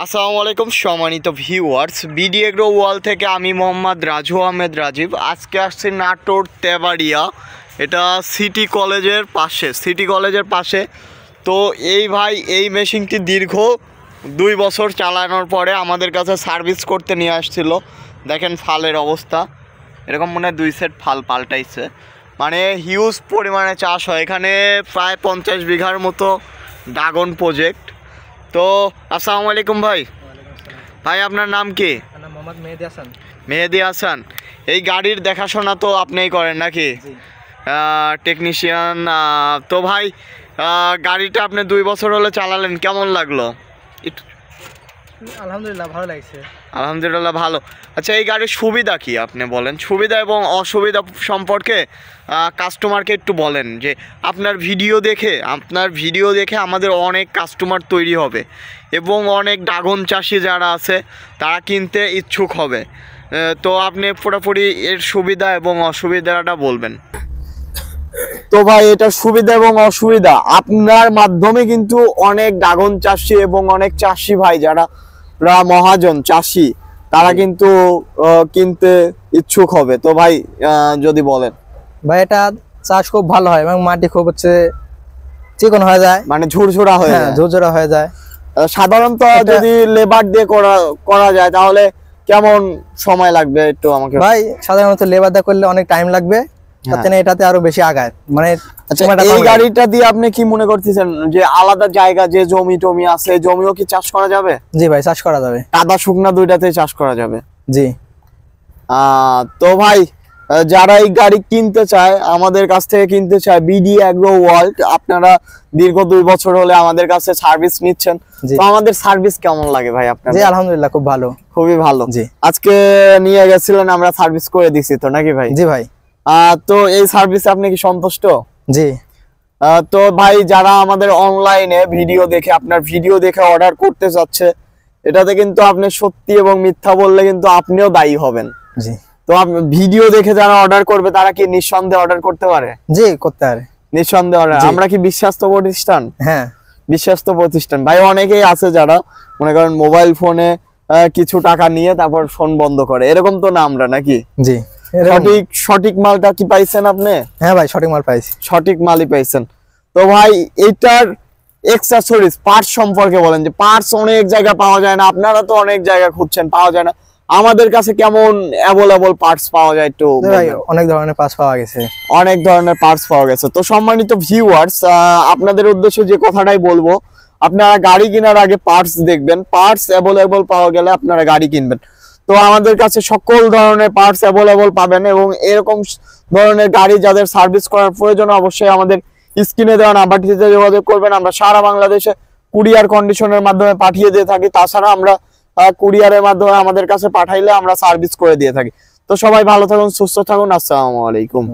আসসালামু আলাইকুম সম্মানিত ভিউয়ার্স, বিডি এগ্রো ওয়াল থেকে আমি মোহাম্মদ রাজু আহমেদ রাজীব। আজকে আসছি নাটোর তেবাড়িয়া, এটা সিটি কলেজের পাশে। তো এই ভাই এই মেশিনটি দীর্ঘ 2 বছর চালানোর পরে আমাদের কাছে সার্ভিস করতে নিয়ে আসছিল। দেখেন ফালের অবস্থা, এরকম মনে হয় 2 সেট ফাল পাল্টাইছে, মানে হিউজ পরিমাণে চাষ হয় এখানে, প্রায় 50 বিঘার মতো ড্রাগন প্রজেক্ট। তো আসসালামু আলাইকুম ভাই। আপনার নাম কি? মোহাম্মদ মেহেদি হাসান। এই গাড়ির দেখাশোনা তো আপনিই করেন নাকি? টেকনিশিয়ান। তো ভাই গাড়িটা আপনি 2 বছর হলে চালালেন, কেমন লাগলো? আলহামদুলিল্লাহ ভালো লাগছে। আলহামদুলিল্লাহ ভালো। আচ্ছা, এই গাড়ির সুবিধা কি আপনি বলেন, সুবিধা এবং অসুবিধা সম্পর্কে কাস্টমারকে একটু বলেন, যে আপনার ভিডিও দেখে আমাদের অনেক কাস্টমার তৈরি হবে এবং অনেক ড্রাগন চাষি যারা আছে তারা কিনতে ইচ্ছুক হবে। তো আপনি পুরোপুরি এর সুবিধা এবং অসুবিধাটা বলবেন। তো ভাই, এটা সুবিধা এবং অসুবিধা আপনার মাধ্যমে কিন্তু অনেক ড্রাগন চাষি এবং অনেক চাষি ভাই যারা মহাজন চাষি তারা কিন্তু কিনতে ইচ্ছুক হবে। তো ভাই যদি বলেন। ভাই এটা চাষ খুব ভালো হয় এবং মাটি খুব চিকন হয়ে যায়, মানে ঝুরঝুরা হয়ে যায়। সাধারণত যদি লেবার দিয়ে করা যায় তাহলে কেমন সময় লাগবে একটু আমাকে? ভাই সাধারণত লেবার দিয়ে করলে অনেক টাইম লাগবে, এটাতে আরো বেশি আগায়। মানে এই গাড়িটা দিয়ে আপনি কি মনে করতেছেন যে আলাদা জায়গা যে জমি আছে, জমিও কি চাষ করা যাবে? জি ভাই, চাষ করা যাবে, কাদা শুকনা দুইটাতে চাষ করা যাবে। জি। তো ভাই যারা এই গাড়ি কিনতে চায়, আমাদের কাছ থেকে কিনতে চায়, বিডি এগ্রো ওয়ার্ল্ড, আপনারা দীর্ঘ 2 বছর হলে আমাদের কাছে সার্ভিস নিচ্ছেন। তো আমাদের সার্ভিস কেমন লাগে ভাই আপনার? জি আলহামদুলিল্লাহ খুব ভালো, খুবই ভালো। জি। আজকে নিয়ে গেছিলেন, আমরা সার্ভিস করে দিছি তো নাকি ভাই? জি ভাই। তো এই সার্ভিসে আপনি কি সন্তুষ্ট? জি। তো ভাই যারা আমাদের অনলাইনে আপনার ভিডিও দেখে অর্ডার করতে চাচ্ছে, এটাতে কিন্তু আপনি সত্যি এবং মিথ্যা বললে কিন্তু আপনিও দায়ী হবেন। জি। তো ভিডিও দেখে যারা অর্ডার করবে তারা কি নিঃসন্দেহে অর্ডার করতে পারে? জি, করতে পারে নিঃসন্দেহে অর্ডার। আমরা কি বিশ্বস্ত প্রতিষ্ঠান? হ্যাঁ, বিশ্বস্ত প্রতিষ্ঠান। ভাই অনেকেই আছে যারা মনে করেন মোবাইল ফোনে কিছু টাকা নিয়ে তারপর ফোন বন্ধ করে, এরকম তো না আমরা, নাকি? জি। সঠিক মালটা কি পাইছেন আপনি? হ্যাঁ ভাই, সঠিক মাল পাইছি, সঠিক মালই পাইছেন। তো ভাই এটার অ্যাকসেসরিজ পার্টস সম্পর্কে বলেন, যে পার্টস অনেক জায়গায় পাওয়া যায় না, আপনারা তো অনেক জায়গা খুঁজছেন, পাওয়া যায় না, আমাদের কাছে কেমন অ্যাভেলেবল পার্টস পাওয়া যায় একটু? অনেক ধরনের পার্টস পাওয়া গেছে, অনেক ধরনের পার্টস পাওয়া গেছে। তো সম্মানিত ভিউয়ার্স, আপনাদের উদ্দেশ্যে যে কথাটাই বলবো, আপনারা গাড়ি কেনার আগে পার্টস দেখবেন, পার্টস অ্যাভেলেবল পাওয়া গেলে আপনারা গাড়ি কিনবেন। তো আমাদের কাছে সকল ধরনের পার্টস অ্যাভেলেবল পাবেন, এবং এরকম ধরনের গাড়ি যাদের সার্ভিস করার প্রয়োজন অবশ্যই আমাদের স্ক্রিনে দেওয়া নাম্বারটিতে যোগাযোগ করবেন। আমরা সারা বাংলাদেশে কুরিয়ার কন্ডিশনের মাধ্যমে পাঠিয়ে দিয়ে থাকি। তাছাড়া আমরা কুরিয়ারের মাধ্যমে আমাদের কাছে পাঠাইলে আমরা সার্ভিস করে দিয়ে থাকি। তো সবাই ভালো থাকুন, সুস্থ থাকুন। আসসালামু আলাইকুম।